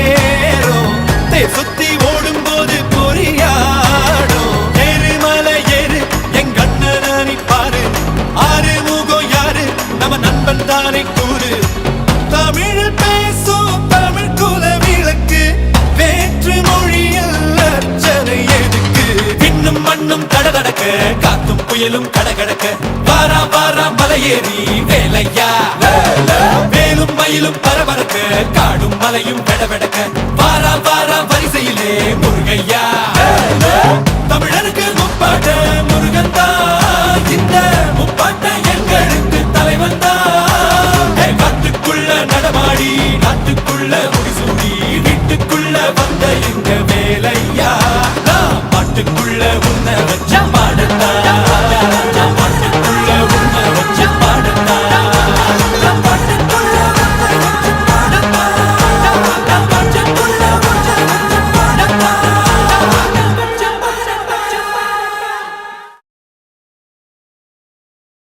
ஏறும் சுத்தி ஓடும் போது பொறியாடும் எருமலை ஏறு எங்க அண்ணனை பாரு ஆறு முகம் யாரு நம்ம நண்பன் தானே கூறு தமிழில் பேசும் தமிழ் குல விளக்கு வேற்று மொழியில் அர்ச்சனை எதுக்கு விண்ணும் மண்ணும் கடகடக்க காத்தும் புயலும் கடகடக்க வாரா வாரா மலையேறி வேலையா வேலும் மயிலும் பரபரக்க காடும் மலையும் வெடவெடக்க வாரா வாரா வரிசையிலே முருகையா தமிழருக்கு முப்பாட்ட முருகன் தான் இந்த முப்பாட்ட எங்களுக்கு தலைவன் தான் காட்டுக்குள்ள நடமாடி நாட்டுக்குள்ள முடிசூடி வீட்டுக்குள்ள வந்த எங்க வேலையா